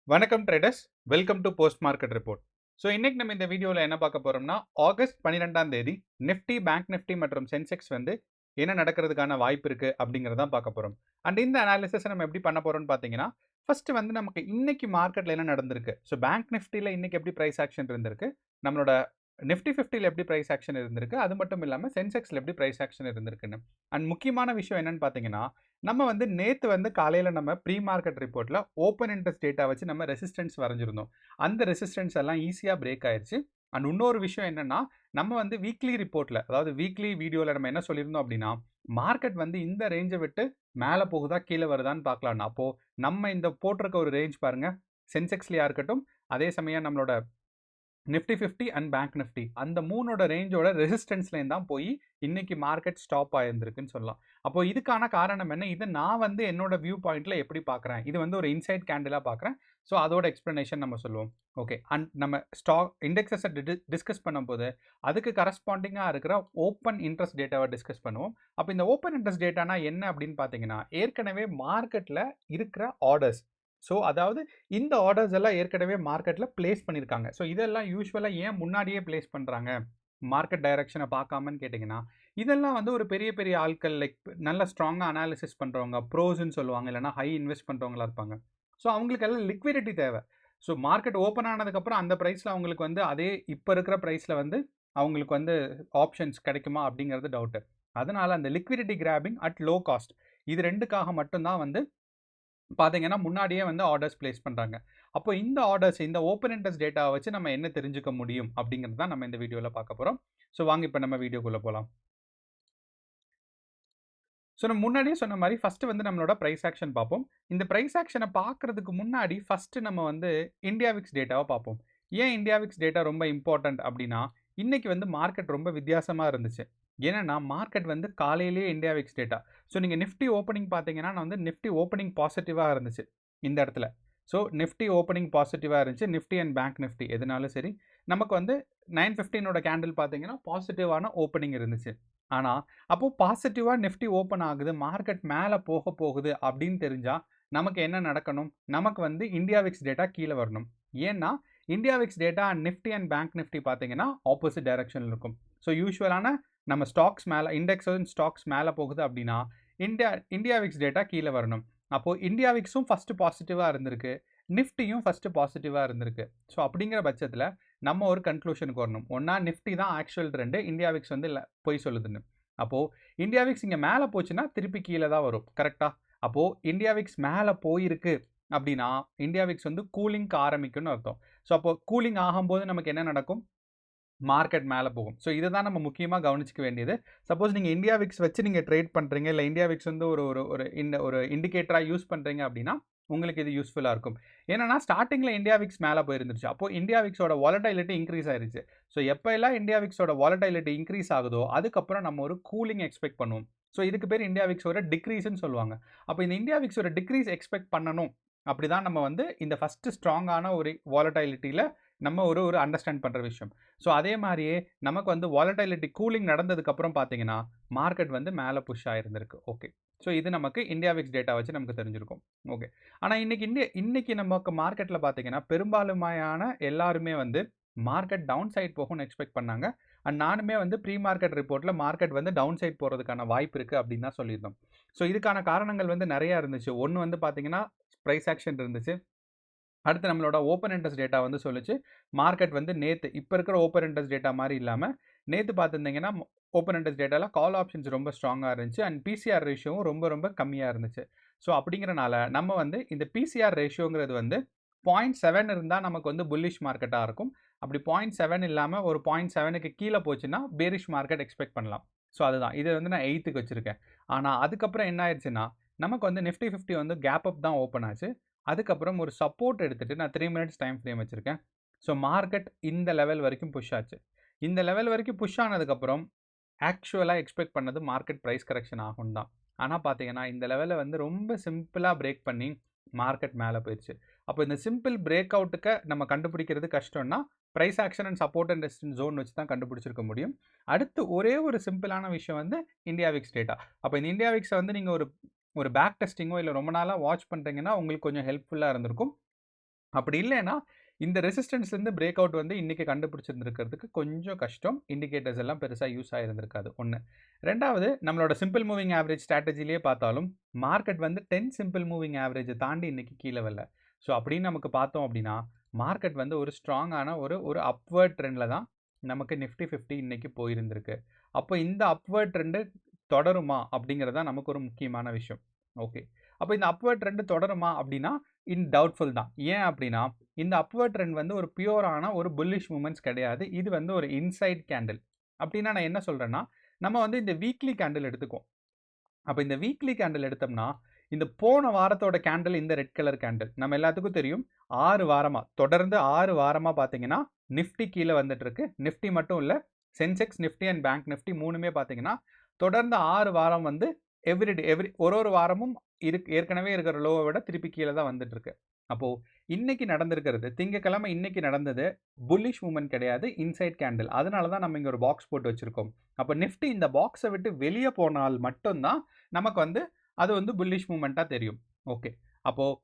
வணக்கம் traders, welcome to post market report. So இன்னைக்கு நம்ம இந்த வீடியோவில் என்ன பார்க்க போறோம்னா, ஆகஸ்ட் 12ஆம் தேதி நிஃப்டி, பேங்க் நிஃப்டி மற்றும் சென்செக்ஸ் வந்து என்ன நடக்கிறதுக்கான வாய்ப்பு இருக்கு அப்படிங்கிறத பார்க்க போறோம். அண்ட் இந்த அனாலிசிஸ் நம்ம எப்படி பண்ண போறோம்னு பார்த்தீங்கன்னா, ஃபர்ஸ்ட் வந்து நமக்கு இன்னைக்கு மார்க்கெட்ல என்ன நடந்திருக்கு. ஸோ பேங்க் நிஃப்டியில் இன்னைக்கு எப்படி பிரைஸ் ஆக்ஷன் இருந்திருக்கு, நம்மளோட நிஃப்டி 50ல் எப்படி பிரைஸ் ஆக்ஷன் இருந்திருக்கு, அது மட்டும் இல்லாமல் சென்செக்ஸில் எப்படி பிரைஸ் ஆக்ஷன் இருந்திருக்குன்னு. அண்ட் முக்கியமான விஷயம் என்னன்னு பார்த்தீங்கன்னா, நம்ம வந்து நேத்து வந்து காலையில் நம்ம ப்ரீ மார்க்கெட் ரிப்போர்ட்டில் ஓப்பன் இன்ட்ரெஸ்ட் டேட்டா வச்சு நம்ம ரெசிஸ்டன்ஸ் வரைஞ்சிருந்தோம். அந்த ரெசிஸ்டன்ஸ் எல்லாம் ஈஸியாக பிரேக் ஆயிடுச்சு. அண்ட் இன்னொரு விஷயம் என்னன்னா, நம்ம வந்து வீக்லி ரிப்போர்ட்டில், அதாவது வீக்லி வீடியோவில் நம்ம என்ன சொல்லியிருந்தோம் அப்படின்னா, மார்க்கெட் வந்து இந்த ரேஞ்சை விட்டு மேலே போகுதா கீழே வருதான்னு பார்க்கலாம்னா, அப்போது நம்ம இந்த போட்டிருக்க ஒரு ரேஞ்ச் பாருங்க, சென்செக்ஸ்லையா இருக்கட்டும், அதே சமயம் நம்மளோட நிஃப்டி 50 அண்ட் பேங்க் நிஃப்டி அந்த மூணோட ரேஞ்சோட ரெசிஸ்டன்ஸ்லேருந்து தான் போய் இன்னைக்கு மார்க்கெட் ஸ்டாப் ஆயிருந்திருக்குன்னு சொல்லலாம். அப்போ இதுக்கான காரணம் என்ன, இதை நான் வந்து என்னோட வியூ பாயிண்ட்ல எப்படி பார்க்குறேன், இது வந்து ஒரு இன்சைட் கேண்டிலாக பார்க்குறேன். ஸோ அதோட எக்ஸ்ப்ளனேஷன் நம்ம சொல்லுவோம். ஓகே, அண்ட் நம்ம ஸ்டாக் இண்டெக்ஸஸை டிஸ்கஸ் பண்ணும்போது அதுக்கு கரஸ்பாண்டிங்காக இருக்கிற ஓப்பன் இன்ட்ரெஸ்ட் டேட்டாவை டிஸ்கஸ் பண்ணுவோம். அப்போ இந்த ஓப்பன் இன்ட்ரெஸ்ட் டேட்டானா என்ன அப்படின்னு பார்த்தீங்கன்னா, ஏற்கனவே மார்க்கெட்டில் இருக்கிற ஆர்டர்ஸ். ஸோ அதாவது இந்த ஆர்டர்ஸ் எல்லாம் ஏற்கனவே மார்க்கெட்டில் பிளேஸ் பண்ணியிருக்காங்க. ஸோ இதெல்லாம் யூஸ்வலாக ஏன் முன்னாடியே பிளேஸ் பண்ணுறாங்க, மார்க்கெட் டைரக்ஷனை பார்க்காமன்னு கேட்டிங்கன்னா, இதெல்லாம் வந்து ஒரு பெரிய பெரிய ஆட்கள், லைக் நல்ல ஸ்ட்ராங்காக அனாலிசிஸ் பண்ணுறவங்க, ப்ரோஸ்ன்னு சொல்லுவாங்க, இல்லைனா ஹை இன்வெஸ்ட் பண்ணுறவங்களா இருப்பாங்க. ஸோ அவங்களுக்கெல்லாம் லிக்விடிட்டி தேவை. ஸோ மார்க்கெட் ஓப்பன் ஆனதுக்கப்புறம் அந்த ப்ரைஸில் அவங்களுக்கு வந்து அதே இப்போ இருக்கிற ப்ரைஸில் வந்து அவங்களுக்கு வந்து ஆப்ஷன்ஸ் கிடைக்குமா அப்படிங்கிறது டவுட்டு. அதனால் அந்த liquidity grabbing at low cost, இது ரெண்டுக்காக மட்டும்தான் வந்து பார்த்தீங்கன்னா முன்னாடியே வந்து ஆர்டர்ஸ் பிளேஸ் பண்ணுறாங்க. அப்போ இந்த ஆர்டர்ஸ், இந்த ஓப்பன் இன்ட்ரெஸ்ட் டேட்டாவை வச்சு நம்ம என்ன தெரிஞ்சுக்க முடியும் அப்படிங்கிறது தான் நம்ம இந்த வீடியோவில் பார்க்க போகிறோம். ஸோ வாங்க இப்போ நம்ம வீடியோக்குள்ளே போகலாம். ஸோ நம்ம முன்னாடியே சொன்ன மாதிரி ஃபஸ்ட்டு வந்து நம்மளோட ப்ரைஸ் ஆக்ஷன் பார்ப்போம். இந்த ப்ரைஸ் ஆக்ஷனை பார்க்குறதுக்கு முன்னாடி ஃபஸ்ட்டு நம்ம வந்து இந்தியா விக்ஸ் டேட்டாவை பார்ப்போம். ஏன் இந்தியா விக்ஸ் டேட்டா ரொம்ப இம்பார்ட்டன்ட் அப்படின்னா, இன்னைக்கு வந்து மார்க்கெட் ரொம்ப வித்தியாசமாக இருந்துச்சு. ஏன்னா மார்க்கெட் வந்து காலையிலேயே இந்தியா விக்ஸ் டேட்டா. ஸோ நீங்கள் நிஃப்டி ஓப்பனிங் பார்த்தீங்கன்னா, நான் வந்து நிஃப்டி ஓப்பனிங் பாசிட்டிவாக இருந்துச்சு இந்த இடத்துல. ஸோ நிஃப்டி ஓப்பனிங் பாசிட்டிவாக இருந்துச்சு. நிஃப்டி அண்ட் பேங்க் நிஃப்டி எதுனாலும் சரி, நமக்கு வந்து 9:15ஓட கேண்டில் பார்த்தீங்கன்னா பாசிட்டிவான ஓப்பனிங் இருந்துச்சு. ஆனால் அப்போது பாசிட்டிவாக நிஃப்டி ஓப்பன் ஆகுது, மார்க்கெட் மேலே போக போகுது அப்படின்னு தெரிஞ்சால் நமக்கு என்ன நடக்கணும், நமக்கு வந்து இந்தியா விக்ஸ் டேட்டா கீழே வரணும். ஏன்னா India Vicks data and Nifty and bank Nifty பார்த்தீங்கன்னா ஆப்போசிட் டைரக்ஷனில் இருக்கும். ஸோ யூஸ்வலான நம்ம ஸ்டாக்ஸ் மேலே, இண்டெக்ஸ் ஸ்டாக்ஸ் மேலே போகுது அப்படின்னா இந்தியா விக்ஸ் டேட்டா கீழே வரணும். அப்போது இந்தியா விக்ஸும் ஃபஸ்ட்டு பாசிட்டிவாக இருந்திருக்கு, நிஃப்டியும் ஃபஸ்ட்டு பாசிட்டிவாக இருந்திருக்கு. ஸோ அப்படிங்கிற பட்சத்தில் நம்ம ஒரு கன்க்ளூஷனுக்கு வரணும். ஒன்றா நிஃப்டி தான் ஆக்சுவல் ட்ரெண்டு, இந்தியா விக்ஸ் வந்து இல்லை பொய் சொல்லுதுன்னு. அப்போது இந்தியா விக்ஸ் இங்கே மேலே போச்சுன்னா திருப்பி கீழே தான் வரும், கரெக்டாக? அப்போது இந்தியா விக்ஸ் மேலே போயிருக்கு அப்படின்னா இந்தியா விக்ஸ் வந்து கூலிங்க்கு ஆரம்பிக்கும்னு அர்த்தம். ஸோ அப்போ கூலிங் ஆகும்போது நமக்கு என்ன நடக்கும், மார்க்கெட் மேலே போகும். ஸோ இதை தான் நம்ம முக்கியமாக கவனிச்சிக்க வேண்டியது. சப்போஸ் நீங்கள் இந்தியா விக்ஸ் வச்சு நீங்கள் ட்ரேட் பண்ணுறீங்க, இல்லை இந்தியா விக்ஸ் வந்து ஒரு ஒரு ஒரு இந்த ஒரு இண்டிகேட்டராக யூஸ் பண்ணுறீங்க அப்படின்னா உங்களுக்கு இது யூஸ்ஃபுல்லாக இருக்கும். ஏன்னா ஸ்டார்டிங்கில் இந்தியா விக்ஸ் மேலே போயிருந்துச்சு, அப்போது இந்தியா விக்ஸோட வாலடைலிட்டி இன்க்ரீஸ் ஆயிருச்சு. ஸோ எப்போ எல்லாம் இந்தியா விக்ஸோட வாலடைலிட்டி இன்க்ரீஸ் ஆகுதோ அதுக்கப்புறம் நம்ம ஒரு கூலிங் எக்ஸ்பெக்ட் பண்ணுவோம். ஸோ இதுக்கு பேர் இந்தியா விக்ஸோட டிக்ரீஸ்ன்னு சொல்லுவாங்க. அப்போ இந்த இந்தியா விக்ஸோட டிக்ரீஸ் எக்ஸ்பெக்ட் பண்ணணும். அப்படி தான் நம்ம வந்து இந்த ஃபஸ்ட்டு ஸ்ட்ராங்கான ஒரு வாலடைலிட்டியில் நம்ம ஒரு ஒரு அண்டர்ஸ்டாண்ட் பண்ணுற விஷயம். ஸோ அதே மாதிரியே நமக்கு வந்து வாலடைலிட்டி கூலிங் நடந்ததுக்கப்புறம் பார்த்தீங்கன்னா மார்க்கெட் வந்து மேலே புஷ் ஆகிருந்திருக்கு. ஓகே, ஸோ இது நமக்கு இந்தியா விக்ஸ் டேட்டா வச்சு நமக்கு தெரிஞ்சிருக்கும். ஓகே, ஆனால் இன்னைக்கு நமக்கு மார்க்கெட்டில் பார்த்தீங்கன்னா பெரும்பாலுமான எல்லாருமே வந்து மார்க்கெட் டவுன் சைட் போகும்னு எக்ஸ்பெக்ட் பண்ணாங்க. அண்ட் நானுமே வந்து ப்ரீ மார்க்கெட் ரிப்போர்ட்டில் மார்க்கெட் வந்து டவுன் சைட் போகிறதுக்கான வாய்ப்பு இருக்குது அப்படின்னு தான் சொல்லியிருந்தோம். ஸோ இதுக்கான காரணங்கள் வந்து நிறையா இருந்துச்சு. ஒன்று வந்து பார்த்தீங்கன்னா ப்ரைஸ் ஆக்ஷன் இருந்துச்சு. அடுத்து நம்மளோட ஓப்பன் இன்ட்ரெஸ்ட் டேட்டா வந்து சொல்லிச்சு மார்க்கெட் வந்து நேற்று இப்போ இருக்கிற ஓப்பன் இன்ட்ரெஸ்ட் டேட்டா மாதிரி இல்லாமல் நேற்று பார்த்துருந்தீங்கன்னா ஓப்பன் இன்ட்ரெஸ்ட் டேட்டாவில் கால் ஆப்ஷன்ஸ் ரொம்ப ஸ்ட்ராங்காக இருந்துச்சு அண்ட் பிசிஆர் ரேஷியோவும் ரொம்ப ரொம்ப கம்மியாக இருந்துச்சு. ஸோ அப்படிங்கிறனால நம்ம வந்து இந்த பிசிஆர் ரேஷியோங்கிறது வந்து 0.7 இருந்தால் நமக்கு வந்து புல்லிஷ் மார்க்கெட்டாக இருக்கும். அப்படி 0.7 இல்லாமல் ஒரு 0.7க்கு கீழே போச்சுன்னா பேரிஷ் மார்க்கெட் எக்ஸ்பெக்ட் பண்ணலாம். ஸோ அதுதான் இது வந்து நான் 8க்கு வச்சுருக்கேன். ஆனால் அதுக்கப்புறம் என்ன ஆயிடுச்சுன்னா நமக்கு வந்து நிஃப்டி 50 வந்து கேப் அப் தான் ஓப்பன் ஆச்சு. அதுக்கப்புறம் ஒரு சப்போர்ட் எடுத்துகிட்டு நான் 3 மினிட்ஸ் டைம் ஃப்ரேம் வச்சுருக்கேன். ஸோ மார்க்கெட் இந்த லெவல் வரைக்கும் புஷ் ஆச்சு. இந்த லெவல் வரைக்கும் புஷ் ஆனதுக்கப்புறம் ஆக்சுவலாக எக்ஸ்பெக்ட் பண்ணது மார்க்கெட் ப்ரைஸ் கரெக்ஷன் ஆகும் தான். ஆனால் பார்த்தீங்கன்னா இந்த லெவலில் வந்து ரொம்ப சிம்பிளாக பிரேக் பண்ணி மார்க்கெட் மேலே போயிடுச்சு. அப்போ இந்த சிம்பிள் பிரேக் அவுட்டுக்கு நம்ம கண்டுபிடிக்கிறது கஷ்டம்னா price action and support and resistance zone வச்சு தான் கண்டுபிடிச்சிருக்க முடியும். அடுத்து ஒரே ஒரு சிம்பிளான விஷயம் வந்து இந்தியா விக்ஸ் டேட்டா. அப்போ இந்த இந்தியா விக்ஸை வந்து நீங்கள் ஒரு பேக் டெஸ்டிங்கோ இல்லை ரொம்ப நாளாக வாட்ச் பண்ணுறீங்கன்னா உங்களுக்கு கொஞ்சம் ஹெல்ப்ஃபுல்லாக இருந்திருக்கும். அப்படி இல்லைன்னா இந்த ரெசிஸ்டன்ஸ்லேருந்து பிரேக் அவுட் வந்து இன்றைக்கி கண்டுபிடிச்சிருந்துருக்கிறதுக்கு கொஞ்சம் கஷ்டம். இண்டிகேட்டர்ஸ் எல்லாம் பெருசாக யூஸ் ஆகிருந்திருக்காது ஒன்று. ரெண்டாவது, நம்மளோட சிம்பிள் மூவிங் ஆவரேஜ் ஸ்ட்ராட்டஜிலேயே பார்த்தாலும் மார்க்கெட் வந்து 10 சிம்பிள் மூவிங் ஆவரேஜை தாண்டி இன்றைக்கி கீழே வரல. ஸோ அப்படின்னு நமக்கு பார்த்தோம் அப்படின்னா மார்க்கெட் வந்து ஒரு ஸ்ட்ராங்கான ஒரு அப்வர்ட் ட்ரெண்டில் தான் நமக்கு நிஃப்டி 50 இன்றைக்கி போயிருந்திருக்கு. அப்போ இந்த அப்வர்ட் ட்ரெண்டு தொடருமா அப்படிங்கிறது தான் நமக்கு ஒரு முக்கியமான விஷயம். ஓகே, அப்போ இந்த அப்வர்ட் ட்ரெண்டு தொடருமா அப்படின்னா டவுட்ஃபுல் தான். ஏன் அப்படின்னா இந்த அப்வர்ட் ட்ரெண்ட் வந்து ஒரு பியூரான ஒரு புல்லிஷ் மூமெண்ட்ஸ் கிடையாது. இது வந்து ஒரு இன்சைட் கேண்டில். அப்படின்னா நான் என்ன சொல்கிறேன்னா, நம்ம வந்து இந்த வீக்லி கேண்டில் எடுத்துக்குவோம். அப்போ இந்த வீக்லி கேண்டில் எடுத்தோம்னா இந்த போன வாரத்தோட கேண்டில் இந்த ரெட் கலர் கேண்டில் நம்ம எல்லாத்துக்கும் தெரியும். 6 வாரமாக தொடர்ந்து 6 வாரமாக பார்த்தீங்கன்னா நிஃப்டி கீழே வந்துட்டு இருக்கு. நிஃப்டி மட்டும் இல்லை, Sensex Nifty and bank Nifty மூணுமே பார்த்தீங்கன்னா தொடர்ந்து 6 வாரம் வந்து ஒரு வாரமும் ஏற்கனவே இருக்கிற லோவை விட திருப்பி கீழே தான் வந்துட்டு இருக்கு. அப்போது இன்னைக்கு நடந்திருக்கிறது திங்கக்கிழமை, இன்னைக்கு நடந்தது புல்லிஷ் மூமெண்ட் கிடையாது, இன்சைட் கேண்டில். அதனால தான் நம்ம இங்கே ஒரு பாக்ஸ் போட்டு வச்சுருக்கோம். அப்போ நிஃப்டி இந்த பாக்ஸை விட்டு வெளியே போனால் மட்டும்தான் நமக்கு வந்து அது வந்து புல்லிஷ் மூமெண்ட்டாக தெரியும். ஓகே, அப்போது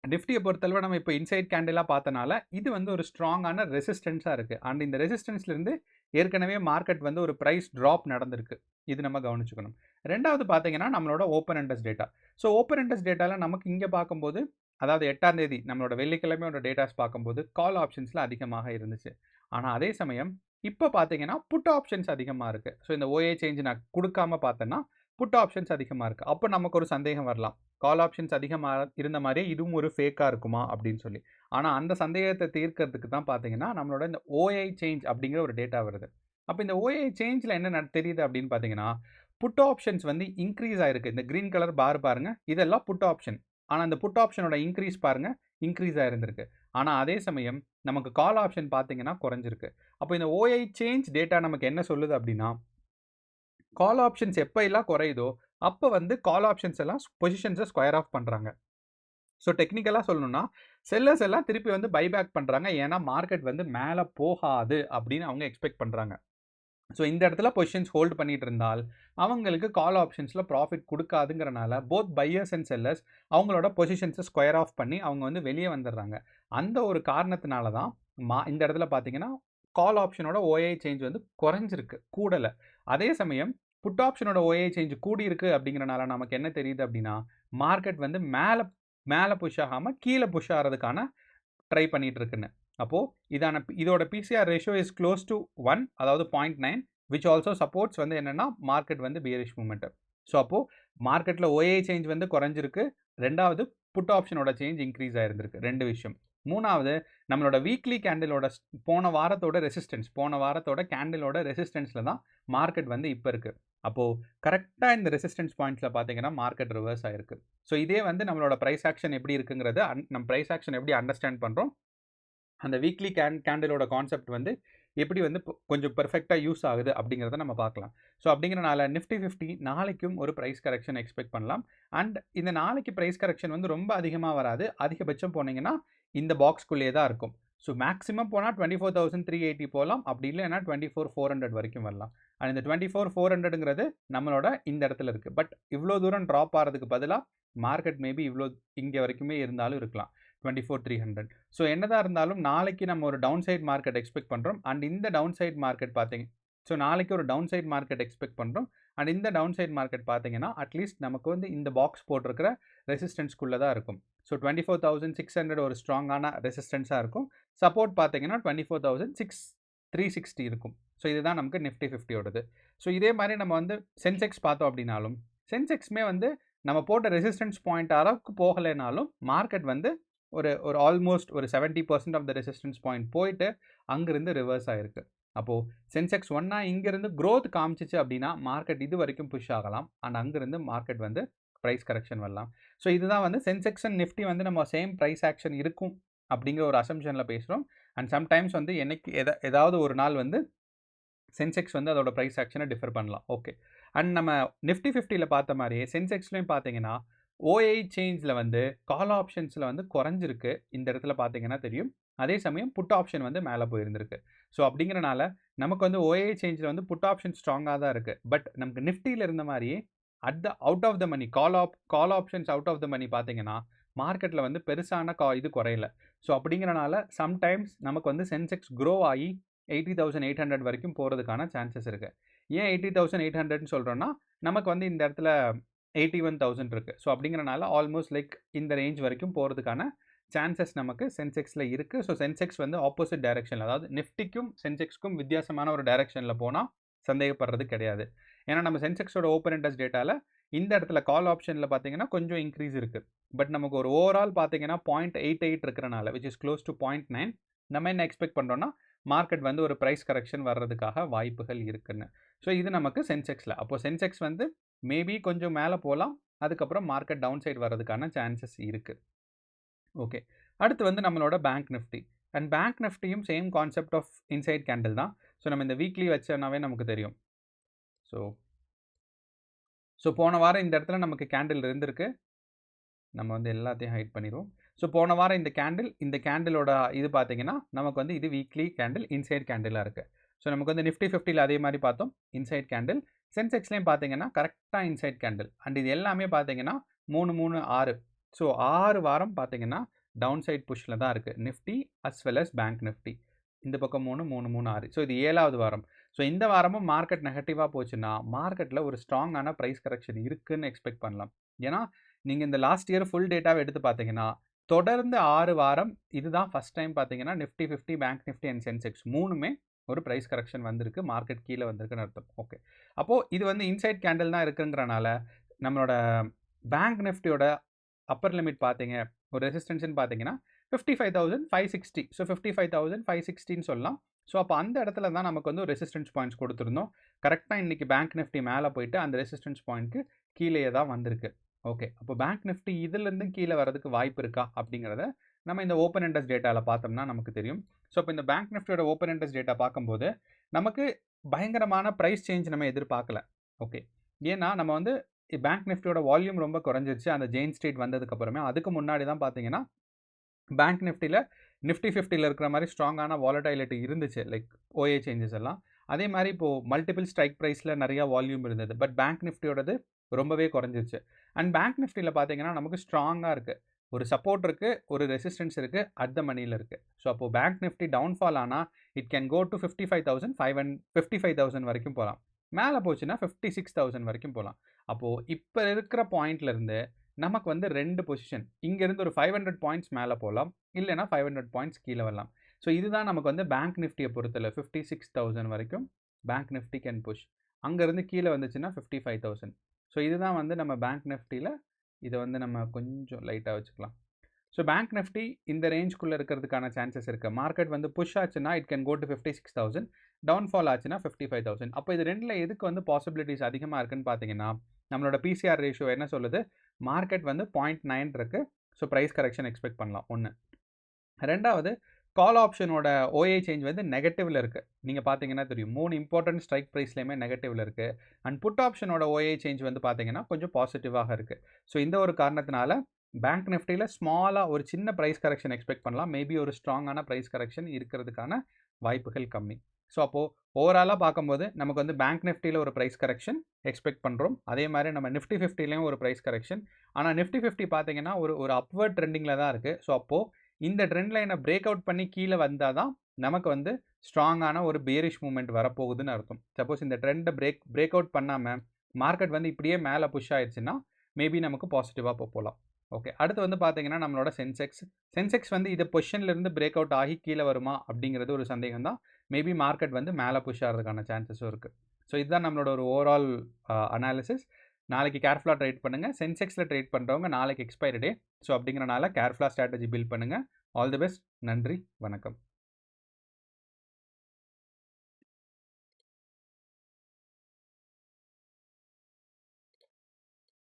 நிஃப்டியை பொறுத்தளவு நம்ம இப்போ இன்சைட் கேண்டிலாக பார்த்தனால இது வந்து ஒரு ஸ்ட்ராங்கான ரெசிஸ்டன்ஸாக இருக்குது. அண்ட் இந்த ரெசிஸ்டன்ஸ்லேருந்து ஏற்கனவே மார்க்கெட் வந்து ஒரு ப்ரைஸ் ட்ராப் நடந்திருக்கு. இது நம்ம கவனிச்சுக்கணும். ரெண்டாவது பார்த்தீங்கன்னா நம்மளோட open interest data. So open interest டேட்டாவில் நமக்கு இங்கே பார்க்கும்போது, அதாவது 8ஆம் தேதி நம்மளோட வெள்ளிக்கிழமையோட டேட்டாஸ் பார்க்கும்போது கால் ஆப்ஷன்ஸில் அதிகமாக இருந்துச்சு. ஆனால் அதே சமயம் இப்போ பார்த்தீங்கன்னா புட் ஆப்ஷன்ஸ் அதிகமாக இருக்குது. ஸோ இந்த ஓஏ சேஞ்ச் நான் கொடுக்காம பார்த்தேன்னா புட் ஆப்ஷன்ஸ் அதிகமாக இருக்குது. அப்போ நமக்கு ஒரு சந்தேகம் வரலாம், கால் ஆப்ஷன்ஸ் அதிகமாக இருந்த மாதிரியே இதுவும் ஒரு ஃபேக்காக இருக்குமா அப்படின்னு சொல்லி. ஆனால் அந்த சந்தேகத்தை தீர்க்கிறதுக்கு தான் பார்த்தீங்கன்னா நம்மளோட இந்த ஓஐ சேஞ்ச் அப்படிங்கிற ஒரு டேட்டா வருது. அப்போ இந்த ஓஐ சேஞ்சில் என்ன தெரியுது அப்படின்னு பார்த்தீங்கன்னா புட் ஆப்ஷன்ஸ் வந்து இன்க்ரீஸ் ஆயிருக்கு. இந்த க்ரீன் கலர் பார் பாருங்கள், இதெல்லாம் புட் ஆப்ஷன். ஆனால் அந்த புட் ஆப்ஷனோட இன்க்ரீஸ் பாருங்கள், இன்க்ரீஸ் ஆயிருந்திருக்கு. ஆனால் அதே சமயம் நமக்கு கால் ஆப்ஷன் பார்த்தீங்கன்னா குறைஞ்சிருக்கு. அப்போ இந்த ஓஐ சேஞ்ச் டேட்டா நமக்கு என்ன சொல்லுது அப்படின்னா கால் ஆப்ஷன்ஸ் எப்போ எல்லாம் குறையுதோ அப்போ வந்து கால் ஆப்ஷன்ஸ் எல்லாம் பொசிஷன்ஸை ஸ்கொயர் ஆஃப் பண்ணுறாங்க. ஸோ டெக்னிக்கலாக சொல்லணும்னா செல்லர்ஸ் எல்லாம் திருப்பி வந்து பைபேக் பண்ணுறாங்க. ஏன்னா மார்க்கெட் வந்து மேலே போகாது அப்படின்னு அவங்க எக்ஸ்பெக்ட் பண்ணுறாங்க. ஸோ இந்த இடத்துல பொசிஷன்ஸ் ஹோல்ட் பண்ணிட்டு இருந்தால் அவங்களுக்கு கால் ஆப்ஷன்ஸில் ப்ராஃபிட் கொடுக்காதுங்கிறனால போத் பையர்ஸ் அண்ட் செல்லர்ஸ் அவங்களோட பொசிஷன்ஸை ஸ்கொயர் ஆஃப் பண்ணி அவங்க வந்து வெளியே வந்துடுறாங்க. அந்த ஒரு காரணத்தினால தான் இந்த இடத்துல பார்த்தீங்கன்னா கால் ஆப்ஷனோட ஓஏ சேஞ்ச் வந்து குறைஞ்சிருக்கு, கூடலை. அதே சமயம் புட் ஆப்ஷனோட ஓஏ சேஞ்ச் கூடியிருக்கு அப்படிங்கிறனால நமக்கு என்ன தெரியுது அப்படின்னா மார்க்கெட் வந்து மேலே புஷ் ஆகாமல் கீழே புஷ் ஆகிறதுக்கான ட்ரை பண்ணிட்டு இருக்குன்னு. அப்போது இதோட PCR ratio is close to 1, அதாவது 0.9, விச் ஆல்சோ சப்போர்ட்ஸ் வந்து என்னென்னா மார்க்கெட் வந்து பியரிஷ் மூமெண்ட்டு. ஸோ அப்போது மார்க்கெட்டில் ஓஏ சேஞ்ச் வந்து குறைஞ்சிருக்கு. ரெண்டாவது புட் ஆப்ஷனோட சேஞ்ச் இன்க்ரீஸ் ஆயிருந்திருக்கு. 2 விஷயம். மூணாவது நம்மளோட வீக்லி கேண்டிலோட போன வாரத்தோட கேண்டிலோட ரெசிஸ்டன்ஸில் தான் மார்க்கெட் வந்து இப்போ இருக்குது. அப்போது கரெக்டாக இந்த ரெசிஸ்டன்ஸ் பாயிண்ட்ஸில் பார்த்தீங்கன்னா மார்க்கெட் ரிவர்ஸ் ஆயிருக்கு. ஸோ இதே வந்து நம்மளோட ப்ரைஸ் ஆக்ஷன் எப்படி இருக்குங்கிறத நம்ம ப்ரைஸ் ஆக்ஷன் எப்படி அண்டர்ஸ்டாண்ட் பண்ணுறோம், அந்த வீக்லி கேண்டிலோட கான்செப்ட் வந்து எப்படி வந்து கொஞ்சம் பெர்ஃபெக்டாக யூஸ் ஆகுது அப்படிங்கிறத நம்ம பார்க்கலாம். ஸோ அப்படிங்கிறனால நிஃப்டி 50 நாளைக்கும் ஒரு ப்ரைஸ் கரெக்ஷன் எக்ஸ்பெக்ட் பண்ணலாம். அண்ட் இந்த நாளைக்கு ப்ரைஸ் கரெக்ஷன் வந்து ரொம்ப அதிகமாக வராது. அதிகபட்சம் போனீங்கன்னா இந்த பாக்ஸ்குள்ளேயே தான் இருக்கும். ஸோ மேக்ஸிமம் போனால் 24,380 போகலாம். அப்படி இல்லைன்னா 24,400 வரைக்கும் வரலாம். அண்ட் இந்த 24,400ங்கிறது நம்மளோட இந்த இடத்துல இருக்குது. பட் இவ்வளோ தூரம் ட்ராப் ஆகிறதுக்கு பதிலாக மார்க்கெட் மேபி இங்கே வரைக்குமே இருந்தாலும் இருக்கலாம், 24,300. ஸோ என்னதான் இருந்தாலும் நாளைக்கு நம்ம ஒரு டவுன் சைட் மார்க்கெட் எக்ஸ்பெக்ட் பண்ணுறோம். அண்ட் இந்த டவுன் சைட் மார்க்கெட் பார்த்தீங்க, ஸோ நாளைக்கு ஒரு டவுன் சைட் மார்க்கெட் எக்ஸ்பெக்ட் பண்ணுறோம். அண்ட் இந்த டவுன் சைட் மார்க்கெட் பார்த்தீங்கன்னா அட்லீஸ்ட் நமக்கு வந்து இந்த பாக்ஸ் போட்டிருக்கிற ரெசிஸ்டன்ஸ்குள்ளே தான் இருக்கும். ஸோ 24,600 ஒரு ஸ்ட்ராங்கான ரெசிஸ்டன்ஸாக இருக்கும். சப்போர்ட் பார்த்தீங்கன்னா 24,360 இருக்கும். ஸோ இதுதான் நமக்கு நிஃப்டி 50யோடது. ஸோ இதே மாதிரி நம்ம வந்து சென்செக்ஸ் பார்த்தோம் அப்படின்னாலும் சென்செக்ஸுமே வந்து நம்ம போட்ட ரெசிஸ்டன்ஸ் பாயிண்ட் அளவுக்கு போகலைனாலும் மார்க்கெட் வந்து ஒரு ஆல்மோஸ்ட் ஒரு 70% ஆஃப் த ரெசிஸ்டன்ஸ் பாயிண்ட் போயிட்டு அங்கேருந்து ரிவர்ஸ் ஆகிருக்கு. அப்போது சென்செக்ஸ் ஒன்றா இங்கேருந்து க்ரோத் காமிச்சிச்சு அப்படின்னா மார்க்கெட் இது வரைக்கும் புஷ் ஆகலாம். அண்ட் அங்கேருந்து மார்க்கெட் வந்து ப்ரைஸ் கரெக்ஷன் வரலாம். ஸோ இதுதான் வந்து சென்செக்ஸ் அண்ட் நிஃப்டி வந்து நம்ம சேம் ப்ரைஸ் ஆக்ஷன் இருக்கும் அப்படிங்கிற ஒரு அசம்ஷனில் பேசுகிறோம். அண்ட் சம்டைம்ஸ் வந்து என்னைக்கு ஏதாவது ஒரு நாள் வந்து சென்செக்ஸ் வந்து அதோட ப்ரைஸ் ஆக்ஷனை டிஃபர் பண்ணலாம். ஓகே, அண்ட் நம்ம நிஃப்டி 50ல் பார்த்த மாதிரியே சென்செக்ஸ்லையும் பார்த்தீங்கன்னா ஓஐ சேஞ்சில் வந்து கால் ஆப்ஷன்ஸில் வந்து குறைஞ்சிருக்கு. இந்த இடத்துல பார்த்தீங்கன்னா தெரியும். அதே சமயம் புட் ஆப்ஷன் வந்து மேலே போயிருந்திருக்கு. ஸோ அப்படிங்கிறனால நமக்கு வந்து ஓஐ சேஞ்சில் வந்து புட் ஆப்ஷன் ஸ்ட்ராங்காக தான் இருக்குது. பட் நமக்கு நிஃப்டியில் இருந்த மாதிரியே out of the money call options out of the money பார்த்தீங்கன்னா மார்க்கெட்டில் வந்து பெருசான இது குறையல. ஸோ அப்படிங்கிறனால சம்டைம்ஸ் நமக்கு வந்து சென்செக்ஸ் க்ரோ ஆகி 80,800 வரைக்கும் போகிறதுக்கான சான்சஸ் இருக்குது. ஏன் 80,800ன்னு சொல்கிறோன்னா, நமக்கு வந்து இந்த இடத்துல 81,000 இருக்குது. ஸோ அப்படிங்கிறனால ஆல்மோஸ்ட் லைக் இந்த ரேஞ்ச் வரைக்கும் போகிறதுக்கான சான்சஸ் நமக்கு சென்செக்ஸில் இருக்குது. ஸோ சென்செக்ஸ் வந்து ஆப்போசிட் டைரெக்ஷனில், அதாவது நிஃப்டிக்கும் சென்செக்ஸ்க்கும் வித்தியாசமான ஒரு டைரெக்ஷனில் போனால் சந்தேகப்படுறது கிடையாது. ஏன்னா நம்ம சென்செக்ஸோட ஓப்பன் இன்ட்ரெஸ்ட் டேட்டாவில் இந்த இடத்துல கால் ஆப்ஷனில் பார்த்தீங்கன்னா கொஞ்சம் இன்க்ரீஸ் இருக்குது. பட் நமக்கு ஒரு ஓவரால் பார்த்தீங்கன்னா 0.88 இருக்கிறனால, விச் இஸ் க்ளோஸ் டு 0.9, நம்ம என்ன எக்ஸ்பெக்ட் பண்ணுறோன்னா மார்க்கெட் வந்து ஒரு ப்ரைஸ் கரெக்ஷன் வர்றதுக்காக வாய்ப்புகள் இருக்குன்னு. ஸோ இது நமக்கு சென்செக்ஸில். அப்போது சென்செக்ஸ் வந்து மேபி கொஞ்சம் மேலே போகலாம், அதுக்கப்புறம் மார்க்கெட் டவுன் சைட் வர்றதுக்கான சான்சஸ் இருக்குது. ஓகே, அடுத்து வந்து நம்மளோட பேங்க் நிஃப்டி. அண்ட் பேங்க் நிஃப்டியும் same concept of inside candle தான். ஸோ நம்ம இந்த வீக்லி வச்சோன்னாவே நமக்கு தெரியும். ஸோ போன வாரம் இந்த இடத்துல நமக்கு கேண்டில் இருந்திருக்கு. நம்ம வந்து எல்லாத்தையும் ஹைட் பண்ணிடுவோம். ஸோ போன வாரம் இந்த கேண்டிலோட இது பார்த்தீங்கன்னா நமக்கு வந்து இது வீக்லி கேண்டில் இன்சைட் கேண்டிலாக இருக்குது. ஸோ நமக்கு வந்து நிஃப்டி 50ல் அதே மாதிரி பார்த்தோம், இன்சைட் கேண்டில். சென்செக்ஸ்லேயும் பார்த்தீங்கன்னா கரெக்டாக இன்சைட் கேண்டில். அண்ட் இது எல்லாமே பார்த்தீங்கன்னா 3, 3, 6. ஸோ 6 வாரம் பார்த்தீங்கன்னா டவுன் சைட் புஷ்ஷில் தான் இருக்குது Nifty as well as bank Nifty. இந்த பக்கம் 3, 3, 3, 6. ஸோ இது 7வது வாரம். ஸோ இந்த வாரமும் மார்க்கெட் நெகட்டிவாக போச்சுன்னா மார்க்கெட்டில் ஒரு ஸ்ட்ராங்கான ப்ரைஸ் கரெக்ஷன் இருக்குதுன்னு எக்ஸ்பெக்ட் பண்ணலாம். ஏன்னா நீங்கள் இந்த லாஸ்ட் இயர் ஃபுல் டேட்டாவை எடுத்து பார்த்தீங்கன்னா தொடர்ந்து 6 வாரம் இதுதான் ஃபஸ்ட் டைம் பார்த்தீங்கன்னா நிஃப்டி 50, பேங்க் நிஃப்டி அண்ட் சென்செக்ஸ் 3மே ஒரு ப்ரைஸ் கரெக்ஷன் வந்திருக்கு, மார்க்கெட் கீழே வந்திருக்குன்னு அர்த்தம். ஓகே, அப்போது இது வந்து இன்சைட் கேண்டில் தான் இருக்குங்கிறனால நம்மளோட பேங்க் நிஃப்டியோட அப்பர் லிமிட் பார்த்தீங்க, ஒரு ரெசிஸ்டன்ஸ்னு பார்த்தீங்கன்னா 55,560. ஸோ 55,560ன்னு சொல்லலாம். ஸோ அப்போ அந்த இடத்துல தான் நமக்கு வந்து ஒரு ரெசிஸ்டன்ஸ் பாயிண்ட்ஸ் கொடுத்துருந்தோம். கரெக்டாக இன்றைக்கி பேங்க் நிஃப்டி மேலே போயிட்டு அந்த ரெசிஸ்டன்ஸ் பாயிண்ட்க்கு கீழேயே தான் வந்திருக்கு. ஓகே, அப்போ பேங்க் நிஃப்டி இதுலேருந்து கீழே வரதுக்கு வாய்ப்பு இருக்கா அப்படிங்கிறத நம்ம இந்த ஓப்பன் இன்ட்ரெஸ்ட் டேட்டாவில் பார்த்தோம்னா நமக்கு தெரியும். ஸோ இப்போ இந்த பேங்க் நிஃப்டியோட ஓப்பன் இன்ட்ரெஸ்ட் டேட்டா பார்க்கும்போது நமக்கு பயங்கரமான ப்ரைஸ் சேஞ்ச் நம்ம எதிர்பார்க்கல. ஓகே, ஏன்னா நம்ம வந்து பேங்க் நிஃப்டியோட வால்யூம் ரொம்ப குறைஞ்சிருச்சு அந்த ஜெயின் ஸ்ட்ரீட் வந்ததுக்கப்புறமே. அதுக்கு முன்னாடி தான் பார்த்தீங்கன்னா பேங்க் நிஃப்டியில் நிஃப்டி 50ல் இருக்கிற மாதிரி ஸ்ட்ராங்கான வாலடைலிட்டி இருந்துச்சு, லைக் ஓஏ சேஞ்சஸ் எல்லாம். அதே மாதிரி இப்போது மல்டிபிள் ஸ்ட்ரைக் ப்ரைஸில் நிறையா வால்யூம் இருந்தது. பட் பேங்க் நிஃப்டியோடது ரொம்பவே குறைஞ்சிருச்சு. அண்ட் பேங்க் நிஃப்டியில் பார்த்தீங்கன்னா நமக்கு ஸ்ட்ராங்காக இருக்குது, ஒரு சப்போர்ட் இருக்குது, ஒரு ரெசிஸ்டன்ஸ் இருக்குது, அட் த மணியில் இருக்குது. ஸோ அப்போது பேங்க் நிஃப்டி டவுன்ஃபால் ஆனால் இட் கேன் கோ டு 55,000 வரைக்கும் போகலாம். மேலே போச்சுன்னா 56,000 வரைக்கும் போகலாம். அப்போது இப்போ இருக்கிற பாயிண்ட்லேருந்து நமக்கு வந்து 2 பொசிஷன், இங்கேருந்து ஒரு 500 பாயிண்ட்ஸ் மேலே போகலாம், இல்லைனா 500 பாயிண்ட்ஸ் கீழே வரலாம். ஸோ இதுதான் நமக்கு வந்து பேங்க் நிஃப்டியை பொறுத்தல 56,000 வரைக்கும் பேங்க் நிஃப்டி கேன் புஷ். அங்கேருந்து கீழே வந்துச்சுன்னா 55,000. ஸோ இதுதான் வந்து நம்ம பேங்க் நிஃப்டியில் இதை வந்து நம்ம கொஞ்சம் லைட்டாக வச்சுக்கலாம். ஸோ பேங்க் நிஃப்டி இந்த ரேஞ்சுக்குள்ளே இருக்கிறதுக்கான சான்சஸ் இருக்குது. மார்க்கெட் வந்து புஷ் ஆச்சுன்னா it can go to 56,000, downfall ஆச்சுன்னா 55,000. அப்போ இது ரெண்டில் எதுக்கு வந்து பாசிபிலிட்டிஸ் அதிகமாக இருக்குன்னு பார்த்தீங்கன்னா நம்மளோட பிசிஆர் ரேஷியோ என்ன சொல்லுது, மார்க்கெட் வந்து 0.9 இருக்குது. ஸோ ப்ரைஸ் கரெக்ஷன் எக்ஸ்பெக்ட் பண்ணலாம். ஒன்று. ரெண்டாவது, கால் ஆப்ஷனோட ஓஏ சேஞ்ச் வந்து நெகட்டிவில் இருக்குது. நீங்கள் பார்த்தீங்கன்னா தெரியும் 3 இம்பார்ட்டன்ட் ஸ்ட்ரைக் ப்ரைஸ்லேயுமே நெகட்டிவில் இருக்குது. அண்ட் புட் ஆப்ஷனோட ஓஏ சேஞ்ச் வந்து பார்த்தீங்கன்னா கொஞ்சம் பாசிட்டிவாக இருக்குது. ஸோ இந்த ஒரு காரணத்தினால பேங்க் நிஃப்டியில் ஸ்மாலாக ஒரு சின்ன ப்ரைஸ் கரெக்ஷன் எக்ஸ்பெக்ட் பண்ணலாம். மேபி ஒரு ஸ்ட்ராங்கான ப்ரைஸ் கரெக்ஷன் இருக்கிறதுக்கான வாய்ப்புகள் கம்மி. ஸோ அப்போது ஓவராலாக பார்க்கும்போது நமக்கு வந்து பேங்க் நிஃப்டியில் ஒரு ப்ரைஸ் கரெக்ஷன் எக்ஸ்பெக்ட் பண்ணுறோம். அதே மாதிரி நம்ம நிஃப்டி 50லேயும் ஒரு ப்ரைஸ் கரெக்ஷன். ஆனால் நிஃப்டி 50 பார்த்தீங்கன்னா ஒரு அப்வர்ட் ட்ரெண்டிங்கில் தான் இருக்குது. ஸோ அப்போது இந்த ட்ரெண்ட் லைனை பிரேக் அவுட் பண்ணி கீழே வந்தால் தான் நமக்கு வந்து ஸ்ட்ராங்கான ஒரு பேரிஷ் மூவ்மெண்ட் வரப்போகுதுன்னு அர்த்தம். சப்போஸ் இந்த ட்ரெண்டை பிரேக் அவுட் பண்ணாமல் மார்க்கெட் வந்து இப்படியே மேலே புஷ் ஆயிடுச்சுன்னா மேபி நமக்கு பாசிட்டிவாக போகலாம். ஓகே, அடுத்து வந்து பார்த்தீங்கன்னா நம்மளோட சென்செக்ஸ் வந்து இது பொசிஷன்லேருந்து பிரேக் அவுட் ஆகி கீழே வருமா அப்படிங்கிறது ஒரு சந்தேகம் தான். மேபி மார்க்கெட் வந்து மேலே புஷ் ஆகிறதுக்கான சான்சஸும் இருக்குது. ஸோ இதுதான் நம்மளோட ஒரு ஓவரால் அனாலிசிஸ். நாளைக்கு கேர்ஃபுல்லாக ட்ரேட் பண்ணுங்கள். சென்செக்ஸில் ட்ரேட் பண்ணுறவங்க நாளைக்கு எக்ஸ்பைரி டே. ஸோ அப்படிங்கிறனால கேர்ஃபுல்லாக ஸ்ட்ராட்டஜி பில்ட் பண்ணுங்கள். All the best. நன்றி, வணக்கம்.